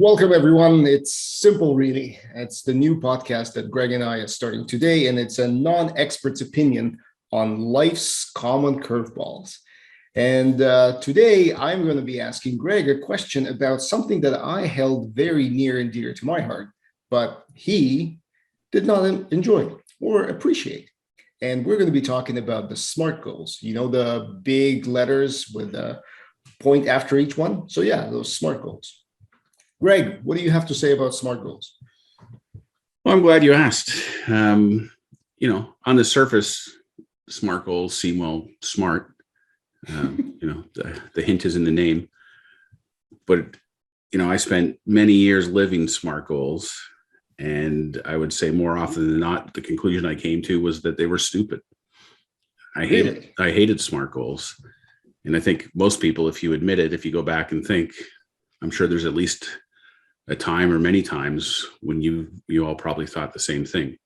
Welcome, everyone. It's simple, really. It's the new podcast that Greg and I are starting today, and it's a non-expert's opinion on life's common curveballs. And today, I'm going to be asking Greg a question about something that I held very near and dear to my heart, but he did not enjoy or appreciate. And we're going to be talking about the SMART goals. You know, the big letters with a point after each one. So yeah, those SMART goals. Greg, what do you have to say about SMART goals? Well, I'm glad you asked. On the surface, SMART goals seem smart. The hint is in the name. But, I spent many years living SMART goals. And I would say more often than not, the conclusion I came to was that they were stupid. I hated SMART goals. And I think most people, if you admit it, if you go back and think, I'm sure there's at least a time or many times when you all probably thought the same thing.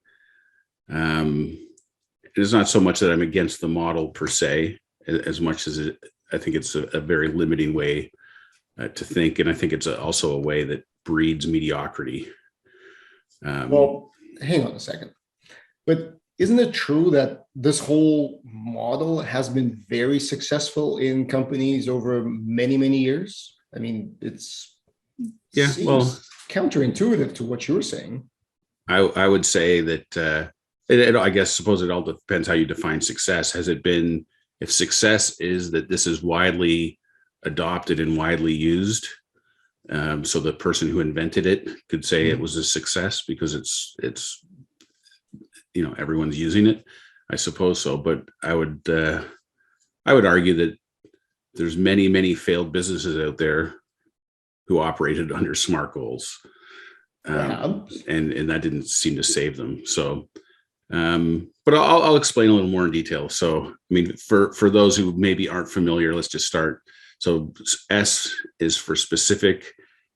It's not so much that I'm against the model per se, as much as I think it's a very limiting way to think. And I think it's also a way that breeds mediocrity. Well, hang on a second. But isn't it true that this whole model has been very successful in companies over many, many years? I mean, seems counterintuitive to what you're saying. I would say that I suppose it all depends how you define success. Has it been, if success is that this is widely adopted and widely used, so the person who invented it could say it was a success because it's everyone's using it, I suppose so. But I would argue that there's many failed businesses out there who operated under SMART goals, and that didn't seem to save them. So, but I'll explain a little more in detail. So, I mean, for those who maybe aren't familiar, let's just start. So, S is for specific,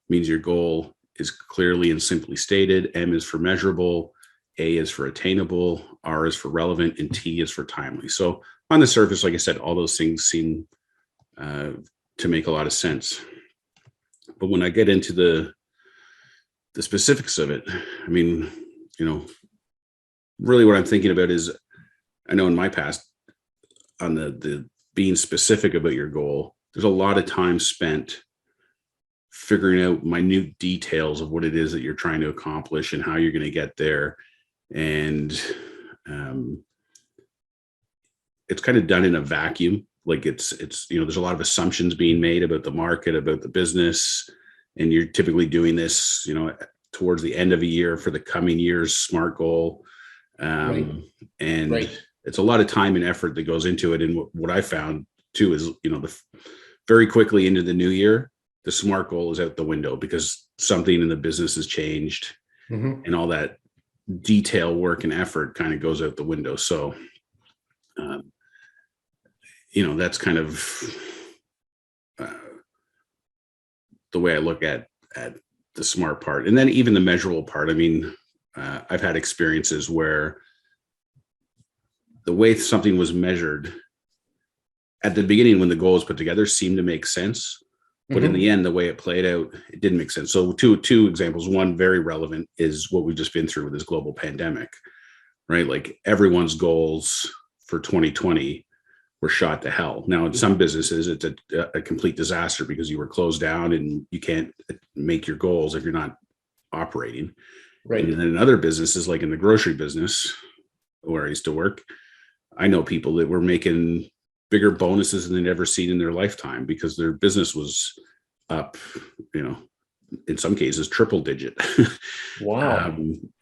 means your goal is clearly and simply stated. M is for measurable. A is for attainable. R is for relevant, and T is for timely. So, on the surface, like I said, all those things seem to make a lot of sense. But when I get into the specifics of it, I mean, really what I'm thinking about is, I know in my past on the being specific about your goal, there's a lot of time spent figuring out minute details of what it is that you're trying to accomplish and how you're going to get there. And it's kind of done in a vacuum. Like it's there's a lot of assumptions being made about the market, about the business, and you're typically doing this, towards the end of a year for the coming year's SMART goal. And it's a lot of time and effort that goes into it. And what I found too is, very quickly into the new year, the SMART goal is out the window because something in the business has changed, and all that detail work and effort kind of goes out the window. So, that's kind of the way I look at the SMART part. And then even the measurable part. I mean, I've had experiences where the way something was measured at the beginning when the goal was put together seemed to make sense. But in the end, the way it played out, it didn't make sense. So two examples. One very relevant is what we've just been through with this global pandemic, right? Like everyone's goals for 2020 were shot to hell. Now, in some businesses, it's a complete disaster because you were closed down and you can't make your goals if you're not operating. Right. And then in other businesses, like in the grocery business where I used to work, I know people that were making bigger bonuses than they'd ever seen in their lifetime because their business was up, in some cases, triple digit. Wow.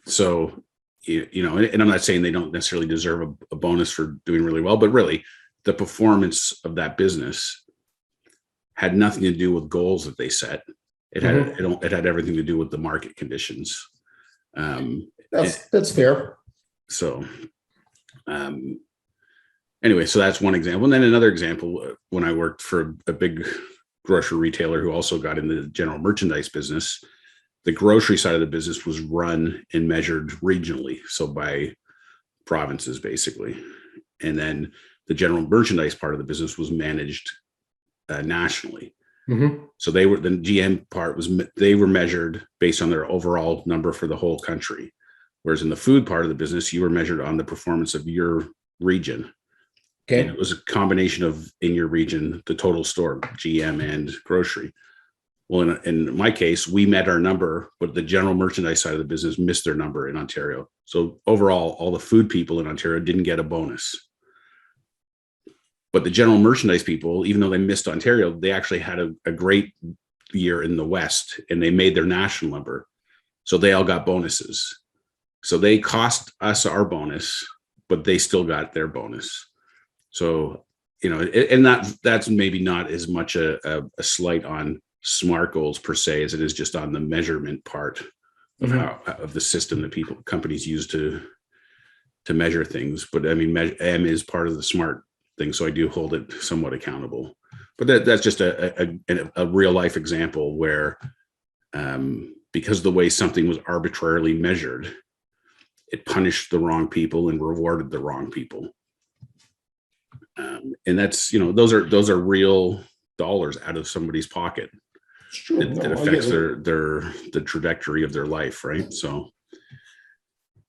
So, and I'm not saying they don't necessarily deserve a bonus for doing really well, but really the performance of that business had nothing to do with goals that they set. It had everything to do with the market conditions. That's fair. So, anyway, so that's one example. And then another example, when I worked for a big grocery retailer who also got in the general merchandise business, the grocery side of the business was run and measured regionally, so by provinces, basically. And then the general merchandise part of the business was managed nationally. Mhm. So the GM part they were measured based on their overall number for the whole country. Whereas in the food part of the business, you were measured on the performance of your region. And it Okay. was a combination of in your region, the total store, GM and grocery. Well, in my case, we met our number, but the general merchandise side of the business missed their number in Ontario. So overall, all the food people in Ontario didn't get a bonus. But the general merchandise people, even though they missed Ontario, they actually had a great year in the West, and they made their national number. So they all got bonuses. So they cost us our bonus, but they still got their bonus. So, and that's maybe not as much a slight on SMART goals per se as it is just on the measurement part of Mhm. of the system that companies use to measure things. But I mean, M is part of the SMART thing, so I do hold it somewhat accountable. But that's just a real life example where, because of the way something was arbitrarily measured, it punished the wrong people and rewarded the wrong people. And that's, those are real dollars out of somebody's pocket. It's true. It No, I get affects it. the trajectory of their life, right? So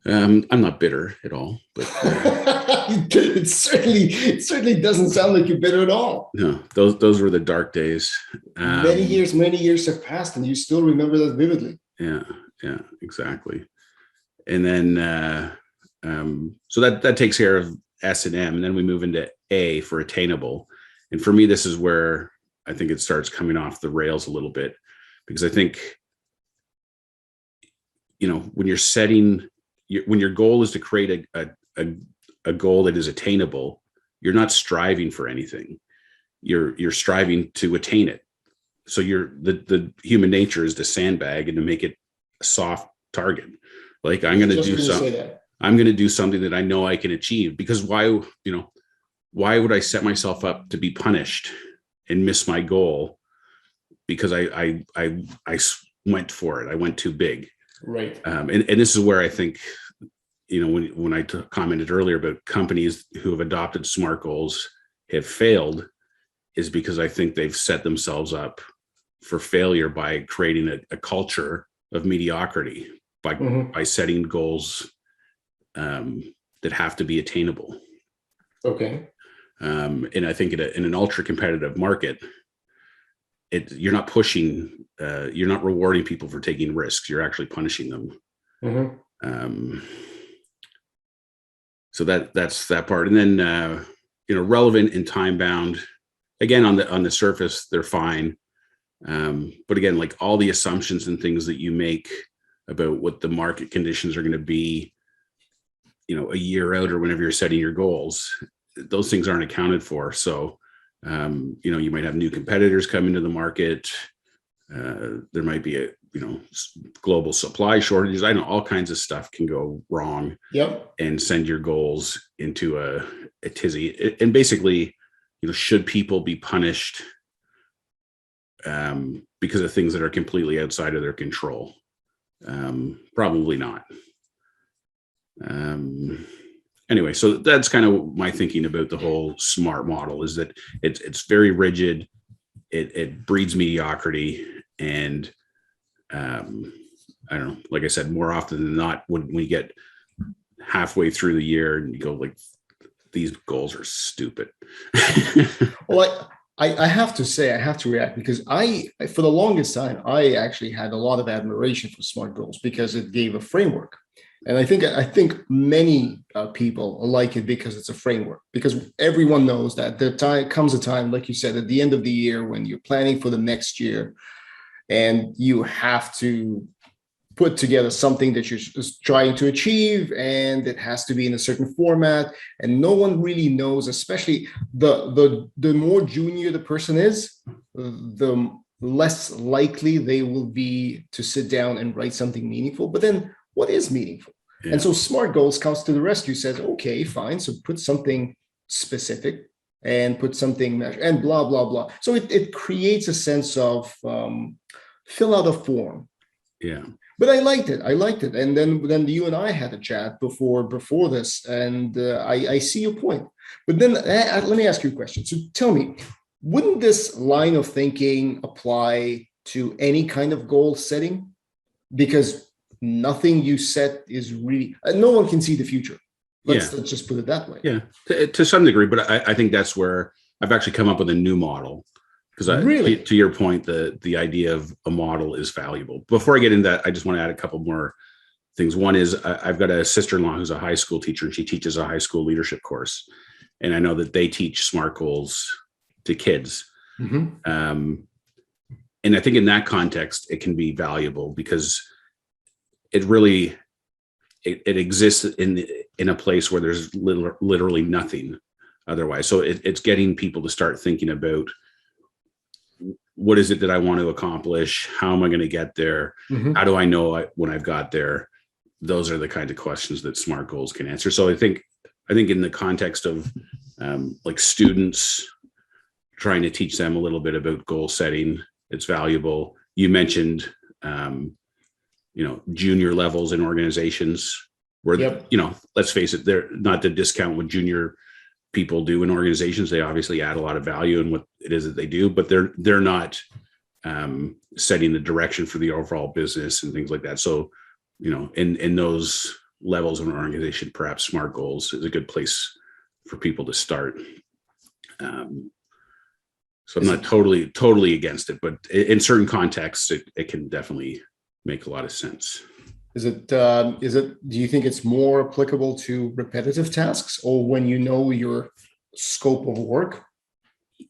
I'm not bitter at all, but it certainly doesn't sound like you're bitter at all. no, those were the dark days. Many years have passed, and you still remember that vividly. Yeah, yeah, exactly. And then so that takes care of S and M, and then we move into A for attainable. And for me, this is where I think it starts coming off the rails a little bit, because I think, when you're setting when your goal is to create a goal that is attainable, you're not striving for anything. You're striving to attain it. So the human nature is to sandbag and to make it a soft target. Like I'm going to Just do going to say something. that. I'm going to do something that I know I can achieve, because why would I set myself up to be punished and miss my goal because I went for it. I went too big. Right. And this is where I think, when I commented earlier about companies who have adopted SMART goals have failed, is because I think they've set themselves up for failure by creating a culture of mediocrity by setting goals that have to be attainable. Okay. And I think in an ultra competitive market, you're not pushing, you're not rewarding people for taking risks. You're actually punishing them. So that's that part. And then, relevant and time bound, again, on the surface, they're fine. But again, like all the assumptions and things that you make about what the market conditions are going to be, a year out or whenever you're setting your goals, those things aren't accounted for. So, you might have new competitors come into the market. There might be global supply shortages. I know all kinds of stuff can go wrong. Yep. And send your goals into a tizzy. And basically, should people be punished because of things that are completely outside of their control? Probably not. Anyway, so that's kind of my thinking about the whole SMART model, is that it's very rigid. It breeds mediocrity. And I don't know, like I said, more often than not, when we get halfway through the year and you go like, these goals are stupid. Well, I have to say, I have to react, because for the longest time, I actually had a lot of admiration for SMART goals because it gave a framework. And I think many people like it because it's a framework, because everyone knows that comes a time, like you said, at the end of the year when you're planning for the next year, and you have to put together something that you're just trying to achieve, and it has to be in a certain format, and no one really knows, especially the more junior the person is, the less likely they will be to sit down and write something meaningful. But then what is meaningful? Yeah. And so SMART goals comes to the rescue, says, okay, fine, so put something specific and put something measured and blah blah blah. So it creates a sense of fill out a form. Yeah. But I liked it. And then you and I had a chat before this, and I see your point. But then let me ask you a question. So tell me, Wouldn't this line of thinking apply to any kind of goal setting? Because nothing you set is really, no one can see the future. Yeah. Let's just put it that way. Yeah, to some degree, but I think that's where I've actually come up with a new model because Really? to your point, the idea of a model is valuable. Before I get into that, I just want to add a couple more things. One is I've got a sister-in-law who's a high school teacher, and she teaches a high school leadership course, and I know that they teach SMART goals to kids. Mm-hmm. And I think in that context, it can be valuable because it really it exists in a place where there's literally nothing otherwise. So it's getting people to start thinking about what is it that I want to accomplish? How am I going to get there? Mm-hmm. How do I know when I've got there? Those are the kind of questions that SMART goals can answer. So I think in the context of like students, trying to teach them a little bit about goal setting, it's valuable. You mentioned junior levels in organizations where, Yep. let's face it, they're not to discount what junior people do in organizations. They obviously add a lot of value in what it is that they do, but they're not setting the direction for the overall business and things like that. So, in those levels of an organization, perhaps SMART goals is a good place for people to start. So I'm not totally against it, but in certain contexts, it can definitely make a lot of sense. Is it, do you think it's more applicable to repetitive tasks or when you know your scope of work?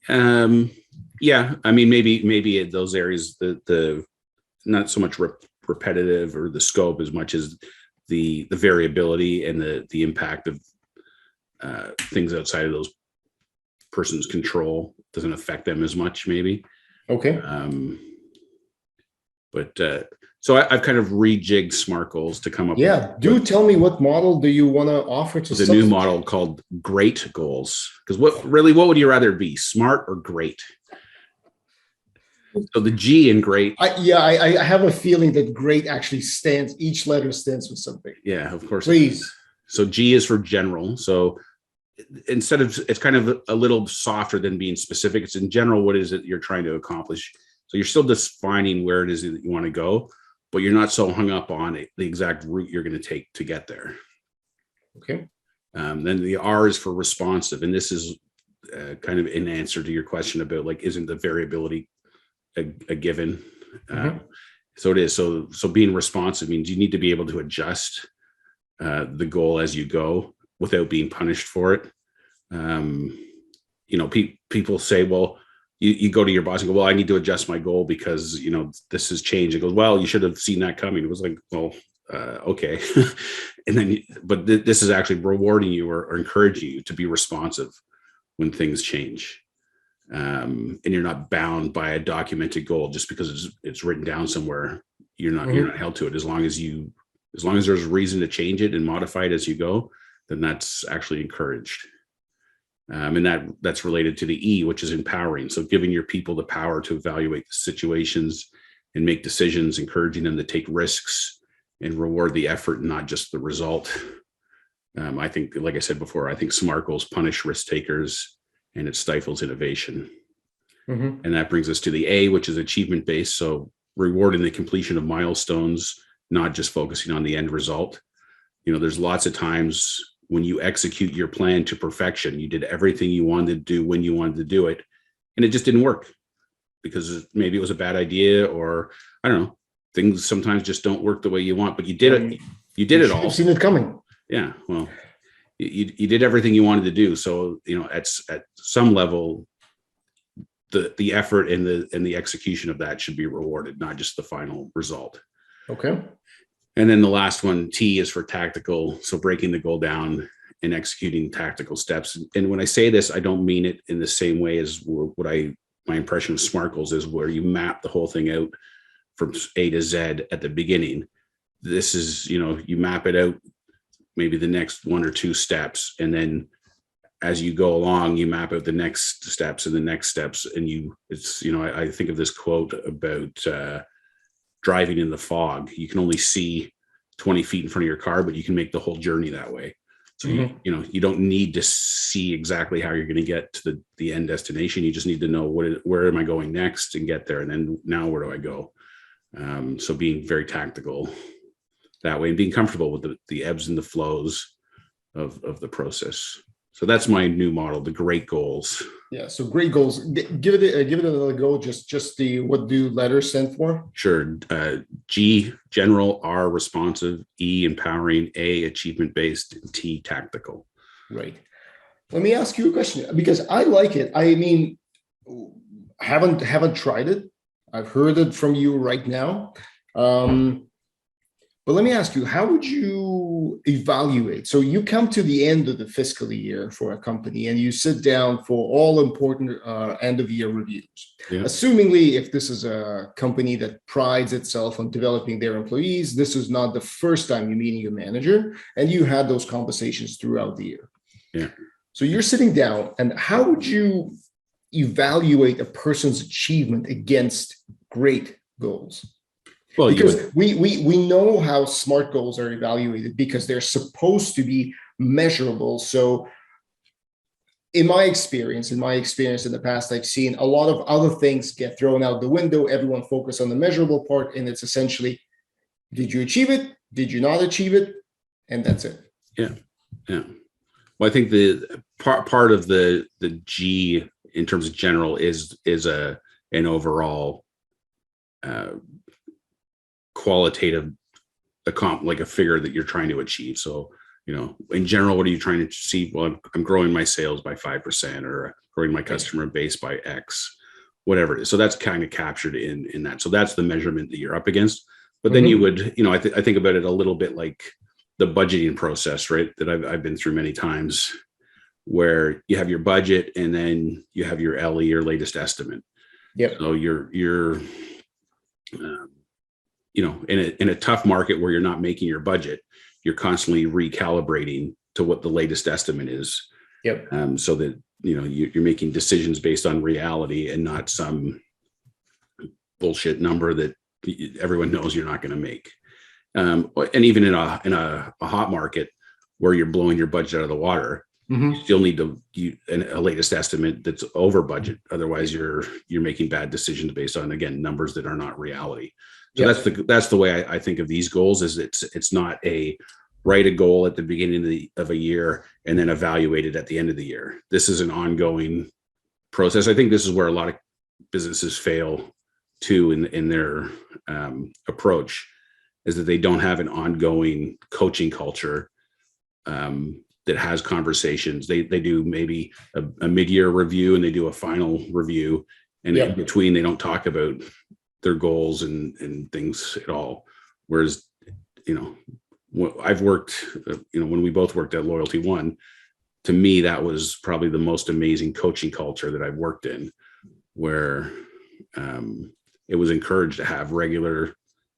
Yeah, I mean, maybe in those areas, the not so much repetitive or the scope as much as the variability and the impact of things outside of those person's control doesn't affect them as much, maybe. Okay. So I've kind of rejigged SMART goals to come up with. Tell me, what model do you want to offer to the new model called GREAT goals? Because what would you rather be, SMART or GREAT? So the G in GREAT. I have a feeling that GREAT actually each letter stands for something. Yeah, of course. Please. So G is for general. So instead of, it's kind of a little softer than being specific. It's in general, what is it you're trying to accomplish? So you're still defining where it is that you want to go, but you're not so hung up on the exact route you're going to take to get there. Okay. Then the R is for responsive. And this is kind of in answer to your question about, like, isn't the variability a given? So it is. So being responsive means you need to be able to adjust the goal as you go without being punished for it. People say, well, you go to your boss and go, well, I need to adjust my goal because, this has changed. It goes, well, you should have seen that coming. It was like, well, okay. And then, but this is actually rewarding you or encouraging you to be responsive when things change. And you're not bound by a documented goal just because it's written down somewhere. You're not held to it. As long as there's a reason to change it and modify it as you go, then that's actually encouraged. And that's related to the E, which is empowering. So giving your people the power to evaluate the situations and make decisions, encouraging them to take risks and reward the effort, not just the result. I think, like I said before, I think SMART goals punish risk takers and it stifles innovation. And that brings us to the A, which is achievement based. So rewarding the completion of milestones, not just focusing on the end result. There's lots of times when you execute your plan to perfection, you did everything you wanted to do when you wanted to do it, and it just didn't work because maybe it was a bad idea, or I don't know, things sometimes just don't work the way you want, but you did it. You did it all. You've seen it coming. Yeah. Well, you did everything you wanted to do. So, at some level, the effort and the execution of that should be rewarded, not just the final result. Okay. And then the last one, T, is for tactical. So breaking the goal down and executing tactical steps. And when I say this, I don't mean it in the same way as my impression of SMART goals is, where you map the whole thing out from A to Z at the beginning. This is, you map it out, maybe the next one or two steps. And then as you go along, you map out the next steps and the next steps. And I think of this quote about driving in the fog. You can only see 20 feet in front of your car, but you can make the whole journey that way. So you don't need to see exactly how you're going to get to the end destination. You just need to know where am I going next and get there, and then now where do I go? So being very tactical that way and being comfortable with the ebbs and the flows of the process. So that's my new model, the great goals. Yeah. So great goals. Give it another go. Just the what do letters stand for? Sure. G, general. R, responsive. E, empowering. A, achievement based. T, tactical. Right. Let me ask you a question because I like it. I mean, haven't tried it. I've heard it from you right now. But let me ask you, how would you evaluate? So you come to the end of the fiscal year for a company and you sit down for all important end of year reviews. Yeah. Assumingly, if this is a company that prides itself on developing their employees, this is not the first time you're meeting your manager and you had those conversations throughout the year. Yeah. So you're sitting down, and how would you evaluate a person's achievement against great goals? Well, because we know how SMART goals are evaluated because they're supposed to be measurable. So in my experience in the past, I've seen a lot of other things get thrown out the window. Everyone focus on the measurable part, and it's essentially, did you achieve it? Did you not achieve it? And that's it. Yeah. Yeah. Well, I think the part of the G in terms of general is an overall qualitative like a figure that you're trying to achieve. So, in general, what are you trying to achieve? Well, I'm growing my sales by 5% or growing my customer base by X, whatever it is. So that's kind of captured in that. So that's the measurement that you're up against. But then you would, I think about it a little bit like the budgeting process, right? That I've been through many times, where you have your budget and then you have your LE, your latest estimate. Yeah. So you're in a tough market where you're not making your budget, you're constantly recalibrating to what the latest estimate is. Yep. So that, you're making decisions based on reality and not some bullshit number that everyone knows you're not going to make. And even in a hot market where you're blowing your budget out of the water, you still need a latest estimate that's over budget. Otherwise you're making bad decisions based on, again, numbers that are not reality. So that's the way I think of these goals. Is it's not write a goal at the beginning of a year and then evaluate it at the end of the year. This is an ongoing process. I think this is where a lot of businesses fail too in their approach, is that they don't have an ongoing coaching culture that has conversations. They do maybe a mid-year review and they do a final review, and in between they don't talk about their goals and things at all. Whereas, I've worked, when we both worked at Loyalty One, to me, that was probably the most amazing coaching culture that I've worked in, where it was encouraged to have regular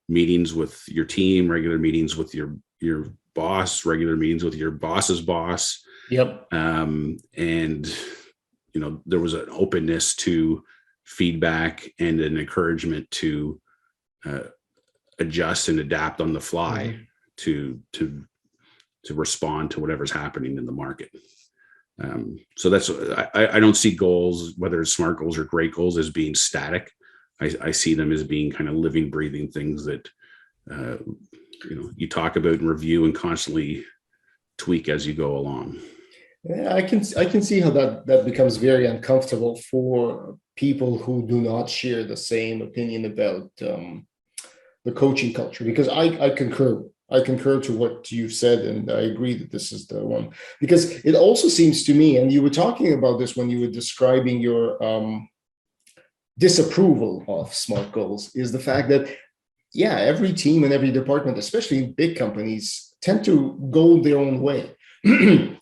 meetings with your team, regular meetings with your boss, regular meetings with your boss's boss. Yep. And, there was an openness to feedback and an encouragement to adjust and adapt on the fly to respond to whatever's happening in the market. So that's, I don't see goals, whether it's SMART goals or great goals, as being static. I see them as being kind of living, breathing things that, you talk about and review and constantly tweak as you go along. Yeah, I can see how that becomes very uncomfortable for people who do not share the same opinion about the coaching culture, because I concur to what you've said, and I agree that this is the one, because it also seems to me, and you were talking about this when you were describing your disapproval of SMART goals, is the fact that every team and every department, especially in big companies, tend to go their own way.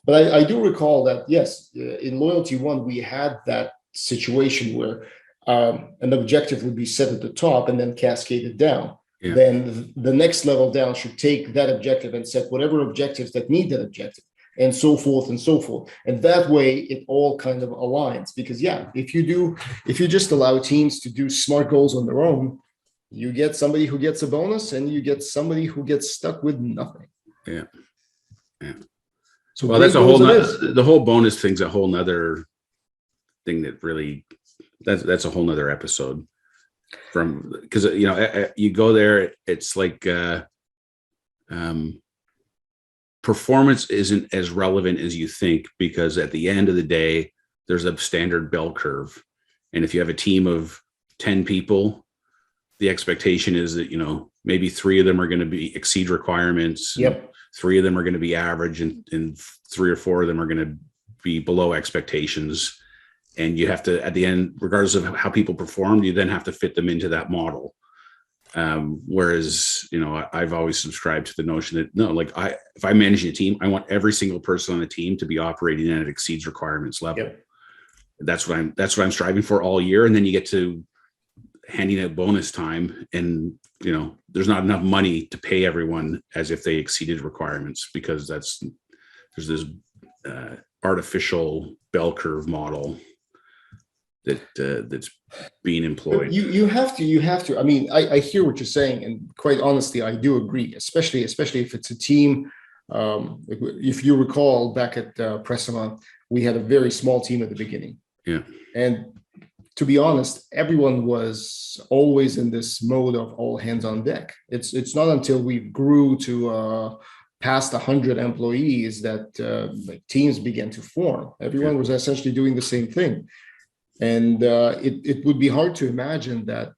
But I do recall that, yes, in Loyalty One, we had that situation where an objective would be set at the top and then cascaded down. Yeah. Then the next level down should take that objective and set whatever objectives that need that objective, and so forth and so forth. And that way it all kind of aligns, because if you just allow teams to do SMART goals on their own, you get somebody who gets a bonus and you get somebody who gets stuck with nothing. Yeah. Yeah. So Well, great that's a goals whole, it is. the whole bonus thing's a whole nother thing that really, that's a whole nother episode from, because, you go there, it's like, performance isn't as relevant as you think, because at the end of the day, there's a standard bell curve. And if you have a team of 10 people, the expectation is that, maybe 3 of them are going to be exceed requirements. Yep. 3 of them are going to be average, and 3 or 4 of them are going to be below expectations. And you have to, at the end, regardless of how people performed, you then have to fit them into that model. Whereas, I've always subscribed to the notion that no, like if I manage a team, I want every single person on the team to be operating at exceeds requirements level. Yep. That's what I'm striving for all year. And then you get to handing out bonus time, and there's not enough money to pay everyone as if they exceeded requirements, because there's this artificial bell curve model that's being employed. You have to. I mean, I hear what you're saying, and quite honestly, I do agree. Especially if it's a team. If you recall, back at S.M.A.R.T, we had a very small team at the beginning. Yeah. And to be honest, everyone was always in this mode of all hands on deck. It's not until we grew to past 100 employees that like teams began to form. Everyone was essentially doing the same thing. And it would be hard to imagine that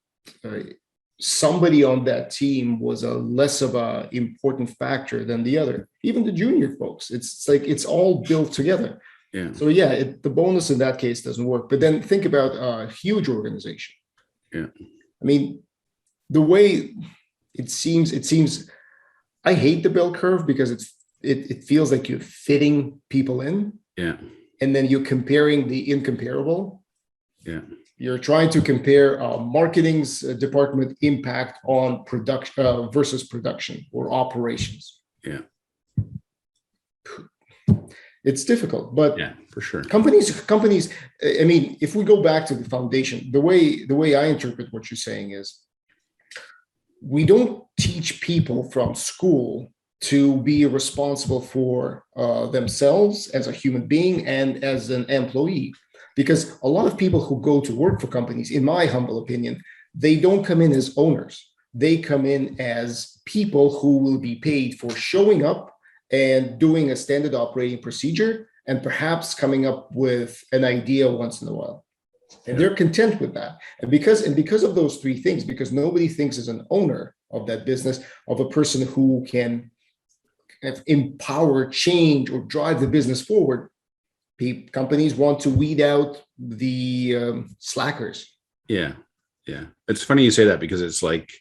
somebody on that team was a less of a important factor than the other. Even the junior folks, it's like it's all built together. Yeah. So yeah, the bonus in that case doesn't work. But then think about a huge organization. Yeah. I mean, the way it seems, I hate the bell curve because it feels like you're fitting people in. Yeah. And then you're comparing the incomparable. Yeah. You're trying to compare marketing's department impact on production versus production or operations. Yeah. It's difficult, but yeah, for sure. Companies. I mean, if we go back to the foundation, the way I interpret what you're saying is, we don't teach people from school to be responsible for themselves as a human being and as an employee, because a lot of people who go to work for companies, in my humble opinion, they don't come in as owners. They come in as people who will be paid for showing up and doing a standard operating procedure, and perhaps coming up with an idea once in a while. And they're content with that. And because of those 3 things, because nobody thinks as an owner of that business, of a person who can kind of empower change or drive the business forward, companies want to weed out the slackers. Yeah. Yeah. It's funny you say that, because it's like,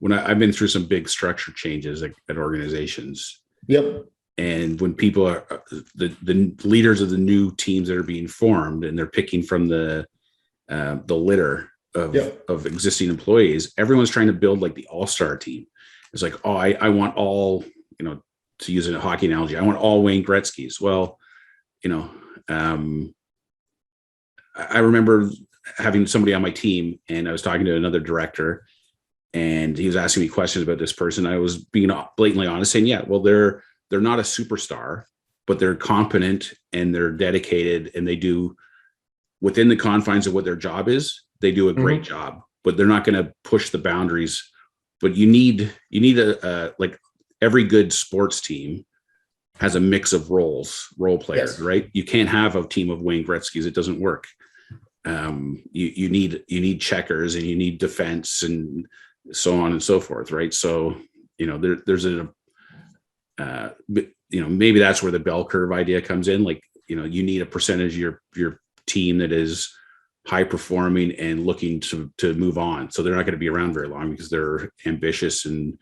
when I've been through some big structure changes at organizations. Yep. And when people are the leaders of the new teams that are being formed, and they're picking from the litter of existing employees, everyone's trying to build like the all-star team. It's like, oh, I want all, to use a hockey analogy, I want all Wayne Gretzky's. Well, I remember having somebody on my team, and I was talking to another director, and he was asking me questions about this person. I was being blatantly honest, saying, yeah, well, they're not a superstar, but they're competent and they're dedicated, and they do, within the confines of what their job is, they do a great job, but they're not going to push the boundaries. But you need a like every good sports team has a mix of role players, right? You can't have a team of Wayne Gretzky's. It doesn't work. You need checkers, and you need defense, and so on and so forth, right? So there's maybe that's where the bell curve idea comes in. Like, you need a percentage of your team that is high performing and looking to move on. So they're not going to be around very long, because they're ambitious and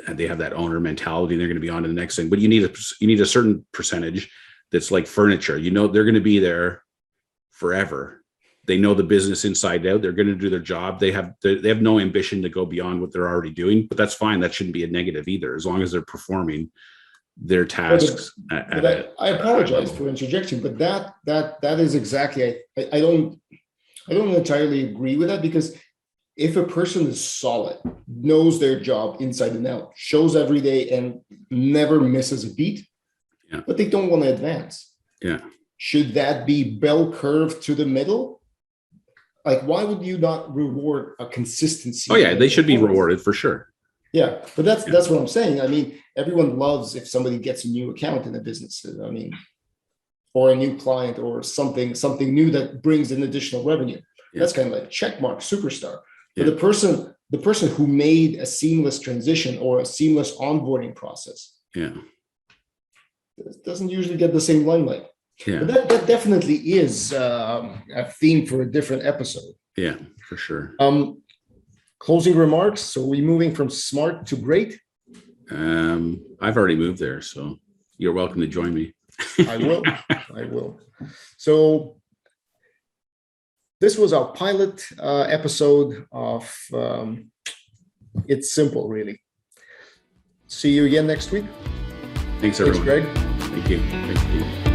they have that owner mentality, and they're going to be on to the next thing. But you need a certain percentage that's like furniture. They're going to be there forever. They know the business inside out. They're going to do their job. They have no ambition to go beyond what they're already doing, but that's fine. That shouldn't be a negative either, as long as they're performing their tasks. I apologize for interjecting, but that is exactly, I don't entirely agree with that, because if a person is solid, knows their job inside and out, shows every day and never misses a beat, but they don't want to advance. Yeah. Should that be bell curve to the middle? Like, why would you not reward a consistency? Oh yeah, they should be rewarded for sure. Yeah, but that's what I'm saying. I mean, everyone loves if somebody gets a new account in a business. I mean, or a new client or something new that brings in additional revenue. Yeah. That's kind of like check mark, superstar. But the person who made a seamless transition or a seamless onboarding process, doesn't usually get the same limelight. Yeah. But that definitely is a theme for a different episode. Yeah, for sure. Closing remarks. So we're moving from smart to great. I've already moved there, so you're welcome to join me. I will. So this was our pilot episode of It's Simple, really. See you again next week. Thanks, everyone. Thanks, Greg. Thank you. Thank you.